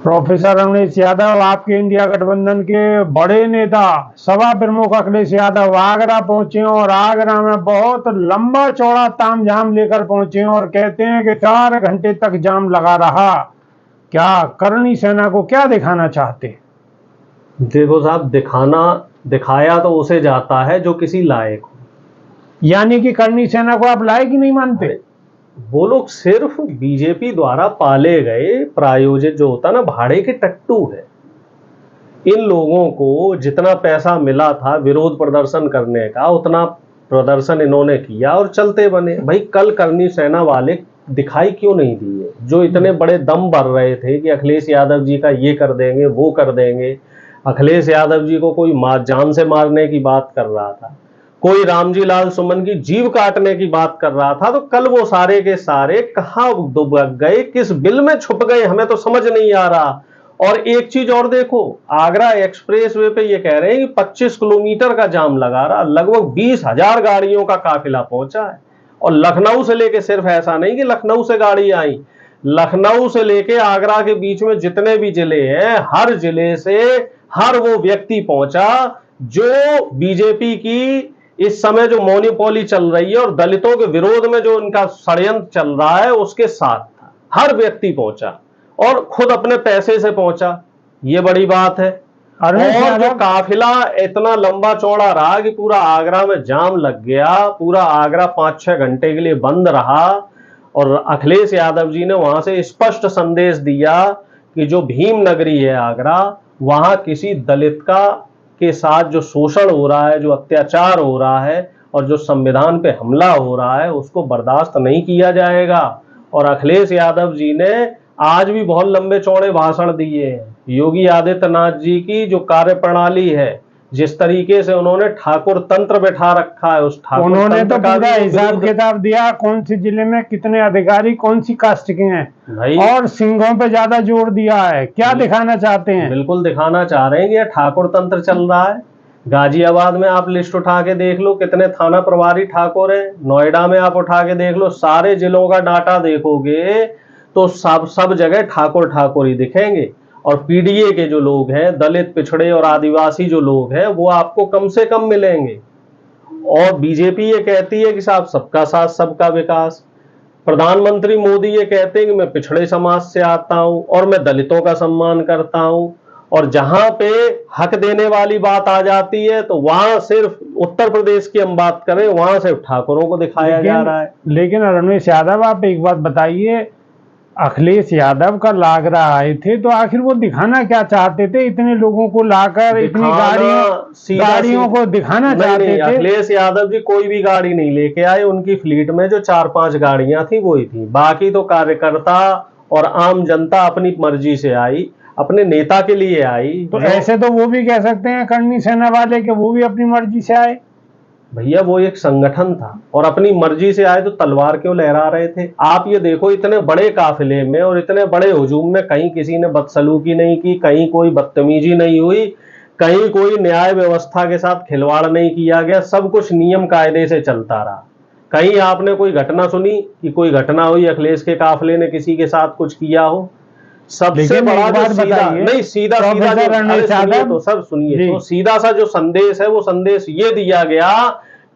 Professor Ramesh Yadav आपके India गठबंधन के बड़े नेता सभा प्रमुख अखिलेश यादव आगरा पहुंचे और आगरा में बहुत लंबा चौड़ा तामझाम लेकर पहुंचे और कहते हैं कि 4 घंटे तक जाम लगा रहा। क्या करनी सेना को क्या दिखाना चाहते? देखो साहब, दिखाया तो उसे जाता है जो किसी लायक हो। यानी कि करनी सेना को आप लायक ही नहीं मानते? वो लोग सिर्फ बीजेपी द्वारा पाले गए प्रायोजित जो होता ना भाड़े के टट्टू है। इन लोगों को जितना पैसा मिला था विरोध प्रदर्शन करने का उतना प्रदर्शन इन्होंने किया और चलते बने। भाई कल करनी सेना वाले दिखाई क्यों नहीं दिए, जो इतने बड़े दम भर रहे थे कि अखिलेश यादव जी का ये कर देंगे वो कर देंगे। अखिलेश यादव जी को कोई जान से मारने की बात कर रहा था, कोई रामजी लाल सुमन की जीव काटने की बात कर रहा था, तो कल वो सारे के सारे कहां दुबक गए, किस बिल में छुप गए, हमें तो समझ नहीं आ रहा। और एक चीज और देखो, आगरा एक्सप्रेस वे पे ये कह रहे हैं कि 25 किलोमीटर का जाम लगा रहा, लगभग 20,000 गाड़ियों का काफिला पहुंचा है। और लखनऊ से लेके, सिर्फ ऐसा नहीं कि लखनऊ से गाड़ी आई, लखनऊ से लेके आगरा के बीच में जितने भी जिले हैं, हर जिले से हर वो व्यक्ति पहुंचा जो बीजेपी की इस समय जो मोनोपोली चल रही है और दलितों के विरोध में जो इनका षड्यंत्र चल रहा है उसके साथ था। हर व्यक्ति पहुंचा और खुद अपने पैसे से पहुंचा, ये बड़ी बात है। और जो काफिला इतना लंबा चौड़ा रहा कि पूरा आगरा में जाम लग गया, पूरा आगरा 5-6 घंटे के लिए बंद रहा। और अखिलेश यादव जी ने वहां से स्पष्ट संदेश दिया कि जो भीम नगरी है आगरा, वहां किसी दलित के साथ जो शोषण हो रहा है, जो अत्याचार हो रहा है और जो संविधान पे हमला हो रहा है, उसको बर्दाश्त नहीं किया जाएगा। और अखिलेश यादव जी ने आज भी बहुत लंबे चौड़े भाषण दिए हैं। योगी आदित्यनाथ जी की जो कार्यप्रणाली है, जिस तरीके से उन्होंने ठाकुर तंत्र बैठा रखा है, उस ठाकुर उन्होंने तो पूरा हिसाब किताब दिया, कौन सी जिले में कितने अधिकारी कौन सी कास्ट के हैं और सिंघों पे ज्यादा जोर दिया है। क्या दिखाना चाहते हैं? बिल्कुल दिखाना चाह रहे हैं कि ठाकुर तंत्र चल रहा है। गाजियाबाद में आप लिस्ट उठा के देख लो कितने थाना प्रभारी ठाकुर है, नोएडा में आप उठा के देख लो, सारे जिलों का डाटा देखोगे तो सब जगह ठाकुर ठाकुर ही दिखेंगे। और पीडीए के जो लोग हैं, दलित पिछड़े और आदिवासी जो लोग हैं, वो आपको कम से कम मिलेंगे। और बीजेपी ये कहती है कि साहब सबका साथ सबका विकास, प्रधानमंत्री मोदी ये कहते हैं कि मैं पिछड़े समाज से आता हूं और मैं दलितों का सम्मान करता हूं। और जहां पे हक देने वाली बात आ जाती है तो वहां सिर्फ उत्तर प्रदेश की हम बात करें, वहां सिर्फ ठाकुरों को दिखाया जा रहा है। लेकिन रमेश यादव, आप एक बात बताइए, अखिलेश यादव का आगरा आए थे तो आखिर वो दिखाना क्या चाहते थे? इतने लोगों को लाकर इतनी गाड़ियों को दिखाना चाहते थे? अखिलेश यादव जी कोई भी गाड़ी नहीं लेके आए, उनकी फ्लीट में जो 4-5 गाड़ियां थी वही थी। बाकी तो कार्यकर्ता और आम जनता अपनी मर्जी से आई, अपने नेता के लिए आई। तो ऐसे तो वो भी कह सकते हैं करनी सेना वाले कि वो भी अपनी मर्जी से आए। भैया वो एक संगठन था और अपनी मर्जी से आए तो तलवार क्यों लहरा रहे थे? आप ये देखो, इतने बड़े काफिले में और इतने बड़े हुजूम में कहीं किसी ने बदसलूकी नहीं की, कहीं कोई बदतमीजी नहीं हुई, कहीं कोई न्याय व्यवस्था के साथ खिलवाड़ नहीं किया गया, सब कुछ नियम कायदे से चलता रहा। कहीं आपने कोई घटना सुनी कि कोई घटना हुई अखिलेश के काफिले ने किसी के साथ कुछ किया हो? सबसे बड़ा जो सीधा तो सब सुनिए, तो सीधा सा जो संदेश है वो संदेश ये दिया गया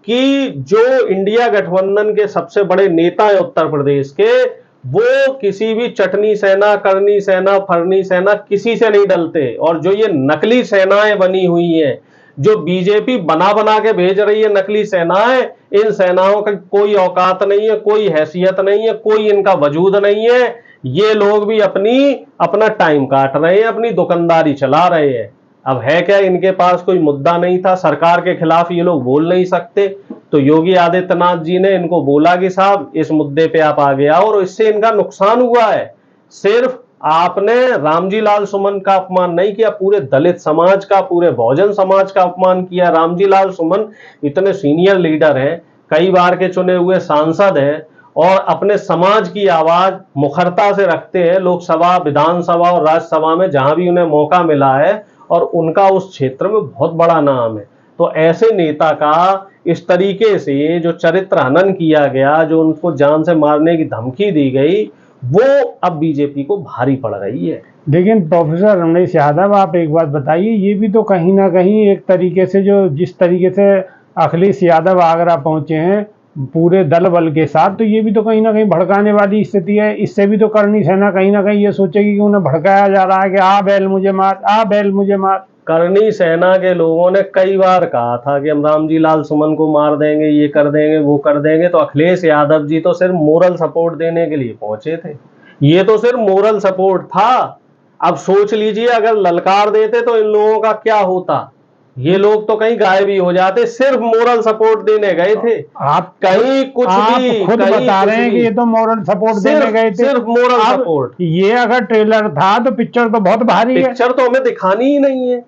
कि जो इंडिया गठबंधन के सबसे बड़े नेता है उत्तर प्रदेश के, वो किसी भी चटनी सेना, करनी सेना, फरनी सेना किसी से नहीं डलते। और जो ये नकली सेनाएं बनी हुई हैं, जो बीजेपी बना बना के भेज रही है नकली सेनाएं, इन सेनाओं का कोई औकात नहीं है, कोई हैसियत नहीं है, कोई इनका वजूद नहीं है। ये लोग भी अपना टाइम काट रहे हैं, अपनी दुकानदारी चला रहे हैं। अब है क्या, इनके पास कोई मुद्दा नहीं था, सरकार के खिलाफ ये लोग बोल नहीं सकते, तो योगी आदित्यनाथ जी ने इनको बोला कि साहब इस मुद्दे पे आप आगे आओ। और इससे इनका नुकसान हुआ है। सिर्फ आपने रामजी लाल सुमन का अपमान नहीं किया, पूरे दलित समाज का, पूरे बहुजन समाज का अपमान किया। रामजी लाल सुमन इतने सीनियर लीडर हैं, कई बार के चुने हुए सांसद हैं और अपने समाज की आवाज मुखरता से रखते हैं, लोकसभा, विधानसभा और राज्यसभा में जहां भी उन्हें मौका मिला है, और उनका उस क्षेत्र में बहुत बड़ा नाम है। तो ऐसे नेता का इस तरीके से जो चरित्र हनन किया गया, जो उनको जान से मारने की धमकी दी गई, वो अब बीजेपी को भारी पड़ रही है। लेकिन प्रोफेसर रमेश यादव, आप एक बात बताइए, ये भी तो कहीं ना कहीं एक तरीके से, जो जिस तरीके से अखिलेश यादव आगरा पहुंचे हैं पूरे दल बल के साथ, तो ये भी तो कहीं ना कहीं भड़काने वाली स्थिति है। इससे भी तो करनी सेना कहीं ना कहीं ये सोचेगी कि उन्हें भड़काया जा रहा है कि आ बैल मुझे मार, आ बैल मुझे मार। करनी सेना के लोगों ने कई बार कहा था कि हम रामजी लाल सुमन को मार देंगे, ये कर देंगे, वो कर देंगे, तो अखिलेश यादव जी तो सिर्फ मोरल सपोर्ट देने के लिए पहुंचे थे। ये तो सिर्फ मोरल सपोर्ट था। अब सोच लीजिए अगर ललकार देते तो इन लोगों का क्या होता। ये लोग तो कहीं गायब ही हो जाते, सिर्फ मोरल सपोर्ट देने गए थे। आप कहीं कुछ आप भी, खुद कहीं बता कुछ रहे हैं कि भी। ये तो मॉरल सपोर्ट देने गए थे। सिर्फ मोरल अब सपोर्ट। ये अगर ट्रेलर था तो पिक्चर तो बहुत भारी है। पिक्चर तो हमें दिखानी ही नहीं है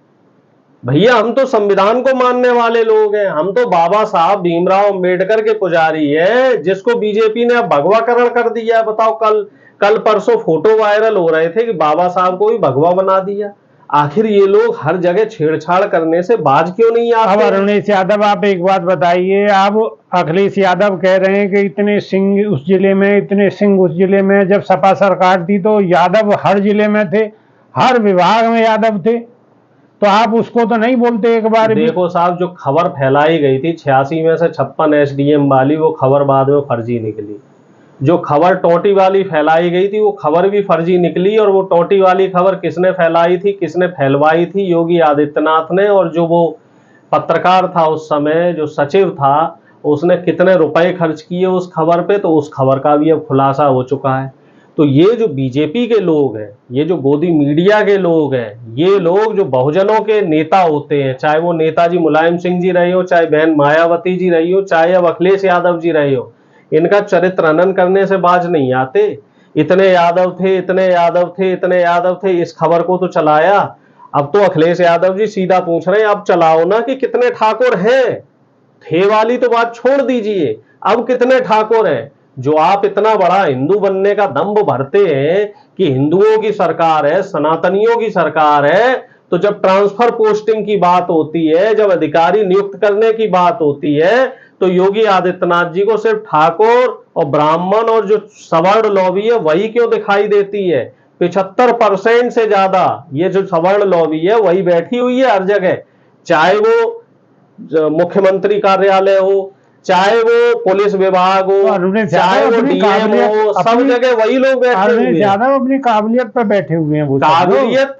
भैया। हम तो संविधान को मानने वाले लोग हैं। हम तो बाबा साहब भीमराव अंबेडकर के पुजारी है, जिसको बीजेपी ने अब भगवाकरण कर दिया है। बताओ, कल परसों फोटो वायरल हो रहे थे कि बाबा साहब को भी भगवा बना दिया। आखिर ये लोग हर जगह छेड़छाड़ करने से बाज क्यों नहीं अब आते? अरुणेश यादव, आप एक बात बताइए, अब अखिलेश यादव कह रहे हैं कि इतने सिंह उस जिले में, इतने सिंह उस जिले में। जब सपा सरकार थी तो यादव हर जिले में थे, हर विभाग में यादव थे, तो आप उसको तो नहीं बोलते एक बार भी। देखो साहब, जो खबर फैलाई गई थी 86 में से 56 एसडीएम वाली, वो खबर बाद में फर्जी निकली। जो खबर टोटी वाली फैलाई गई थी वो खबर भी फर्जी निकली। और वो टोटी वाली खबर किसने फैलाई थी, किसने फैलवाई थी? योगी आदित्यनाथ ने। और जो वो पत्रकार था उस समय, जो सचिव था, उसने कितने रुपए खर्च किए उस खबर पे, तो उस खबर का भी अब खुलासा हो चुका है। तो ये जो बीजेपी के लोग हैं, ये जो गोदी मीडिया के लोग हैं, ये लोग जो बहुजनों के नेता होते हैं, चाहे वो नेताजी मुलायम सिंह जी रहे हो, चाहे बहन मायावती जी रही हो, चाहे अब अखिलेश यादव जी रहे हो, इनका चरित्र हनन करने से बाज नहीं आते। इतने यादव थे, इतने यादव थे, इतने यादव थे, इस खबर को तो चलाया। अब तो अखिलेश यादव जी सीधा पूछ रहे हैं, अब चलाओ ना कि कितने ठाकुर हैं। थे वाली तो बात छोड़ दीजिए, अब कितने ठाकुर हैं? जो आप इतना बड़ा हिंदू बनने का दंभ भरते हैं कि हिंदुओं की सरकार है, सनातनियों की सरकार है, तो जब ट्रांसफर पोस्टिंग की बात होती है, जब अधिकारी नियुक्त करने की बात होती है, तो योगी आदित्यनाथ जी को सिर्फ ठाकुर और ब्राह्मण और जो सवर्ण लॉबी है वही क्यों दिखाई देती है? 75% से ज्यादा ये जो सवर्ण लॉबी है वही बैठी हुई है हर जगह। चाहे वो मुख्यमंत्री कार्यालय हो, चाहे वो पुलिस विभाग हो, चाहे वो डीएम हो, सब जगह वही लोग बैठे हुए हैं। यादव अपनी काबिलियत पर बैठे हुए हैं। वो काबिलियत?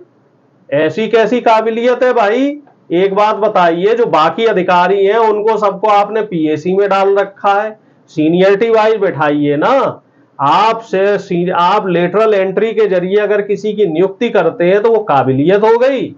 ऐसी कैसी काबिलियत है भाई? एक बात बताइए, जो बाकी अधिकारी हैं उनको सबको आपने पीएसी में डाल रखा है, सीनियरिटी वाइज बैठाइए ना। आप लेटरल एंट्री के जरिए अगर किसी की नियुक्ति करते हैं तो वो काबिलियत हो गई।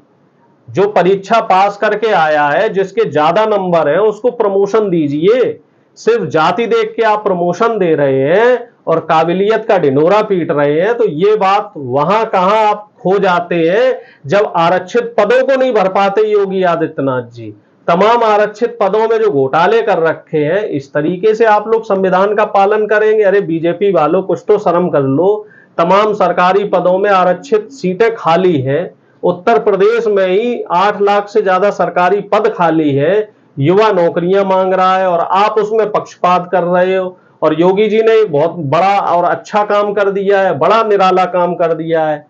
जो परीक्षा पास करके आया है, जिसके ज्यादा नंबर है, उसको प्रमोशन दीजिए। सिर्फ जाति देख के आप प्रमोशन दे रहे हैं और काबिलियत का ढिंढोरा पीट रहे हैं, तो ये बात वहां कहां आप खो जाते हैं जब आरक्षित पदों को नहीं भर पाते योगी आदित्यनाथ जी। तमाम आरक्षित पदों में जो घोटाले कर रखे हैं, इस तरीके से आप लोग संविधान का पालन करेंगे? अरे बीजेपी वालों, कुछ तो शर्म कर लो। तमाम सरकारी पदों में आरक्षित सीटें खाली हैं। उत्तर प्रदेश में ही 8 लाख से ज्यादा सरकारी पद खाली है। युवा नौकरियां मांग रहा है और आप उसमें पक्षपात कर रहे हो। और योगी जी ने बहुत बड़ा और अच्छा काम कर दिया है, बड़ा निराला काम कर दिया है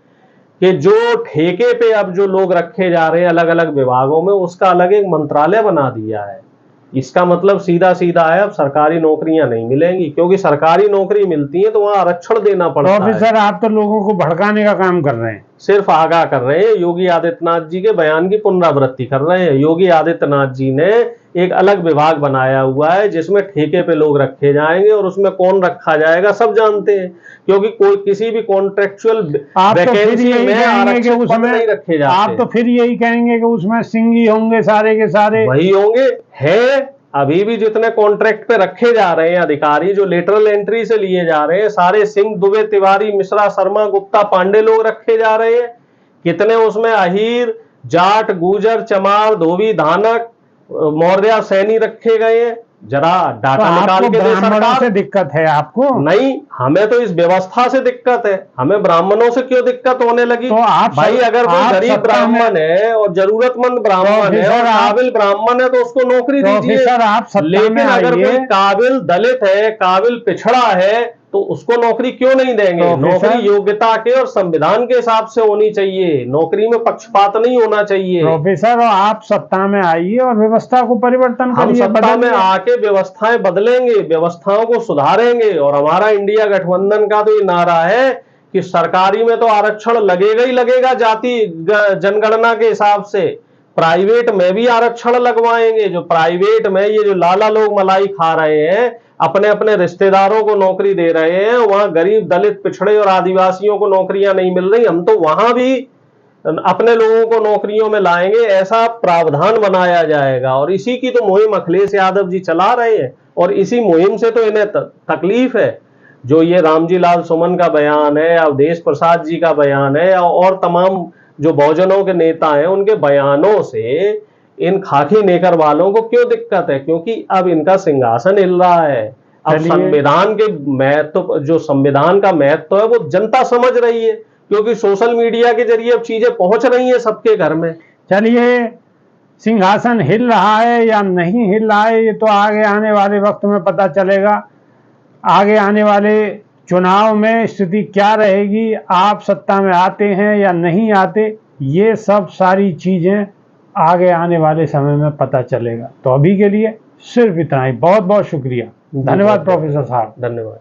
कि जो ठेके पे अब जो लोग रखे जा रहे हैं अलग अलग विभागों में, उसका अलग एक मंत्रालय बना दिया है। इसका मतलब सीधा सीधा है, अब सरकारी नौकरियां नहीं मिलेंगी, क्योंकि सरकारी नौकरी मिलती है तो वहां आरक्षण देना पड़ता है। ऑफिसर, आप तो लोगों को भड़काने का काम कर रहे हैं। सिर्फ आगाह कर रहे हैं, योगी आदित्यनाथ जी के बयान की पुनरावृत्ति कर रहे हैं। योगी आदित्यनाथ जी ने एक अलग विभाग बनाया हुआ है जिसमें ठेके पे लोग रखे जाएंगे, और उसमें कौन रखा जाएगा सब जानते हैं, क्योंकि कोई किसी भी कॉन्ट्रेक्चुअल वैकेंसी में आरक्षित पद नहीं रखे जाते। आप तो फिर यही कहेंगे कि उसमें सिंह ही होंगे, सारे के सारे वही होंगे। है अभी भी जितने कॉन्ट्रैक्ट पे रखे जा रहे हैं अधिकारी, जो लेटरल एंट्री से लिए जा रहे हैं, सारे सिंह, दुबे, तिवारी, मिश्रा, शर्मा, गुप्ता, पांडे लोग रखे जा रहे हैं। कितने उसमें अहीर, जाट, गुजर, चमार, धोबी, धानक, मौर्य, सैनी रखे गए हैं? जरा डाटा निकाल के दे सरकार। से दिक्कत है आपको? नहीं, हमें तो इस व्यवस्था से दिक्कत है। हमें ब्राह्मणों से क्यों दिक्कत होने लगी? तो आप भाई, अगर कोई गरीब ब्राह्मण है और जरूरतमंद ब्राह्मण है और काबिल ब्राह्मण है तो उसको नौकरी दीजिए। लेकिन अगर कोई काबिल दलित है, काबिल पिछड़ा है, तो उसको नौकरी क्यों नहीं देंगे? नौकरी योग्यता के और संविधान के हिसाब से होनी चाहिए, नौकरी में पक्षपात नहीं होना चाहिए। प्रोफेसर, आप सत्ता में आइए और व्यवस्था को परिवर्तन हम करिए, सत्ता में आके व्यवस्थाएं बदलेंगे, व्यवस्थाओं को सुधारेंगे। और हमारा इंडिया गठबंधन का तो ये नारा है कि सरकारी में तो आरक्षण लगेगा ही लगेगा जाति जनगणना के हिसाब से, प्राइवेट में भी आरक्षण लगवाएंगे। जो प्राइवेट में ये जो लाला लोग मलाई खा रहे हैं, अपने अपने रिश्तेदारों को नौकरी दे रहे हैं, वहां गरीब दलित पिछड़े और आदिवासियों को नौकरियां नहीं मिल रही, हम तो वहां भी अपने लोगों को नौकरियों में लाएंगे, ऐसा प्रावधान बनाया जाएगा। और इसी की तो मुहिम अखिलेश यादव जी चला रहे हैं, और इसी मुहिम से तो इन्हें तकलीफ है। जो ये रामजी लाल सुमन का बयान है, अवधेश प्रसाद जी का बयान है, और तमाम जो बहुजनों के नेता हैं उनके बयानों से इन खाकी नेकर वालों को क्यों दिक्कत है? क्योंकि अब इनका सिंहासन हिल रहा है। अब संविधान के महत्व, जो संविधान का महत्व है, वो जनता समझ रही है, क्योंकि सोशल मीडिया के जरिए अब चीजें पहुंच रही हैं सबके घर में। चलिए, सिंहासन हिल रहा है या नहीं हिल रहा है, ये तो आगे आने वाले वक्त में पता चलेगा। आगे आने वाले चुनाव में स्थिति क्या रहेगी, आप सत्ता में आते हैं या नहीं आते, ये सब सारी चीजें आगे आने वाले समय में पता चलेगा। तो अभी के लिए सिर्फ इतना ही। बहुत बहुत शुक्रिया, धन्यवाद प्रोफेसर साहब। धन्यवाद।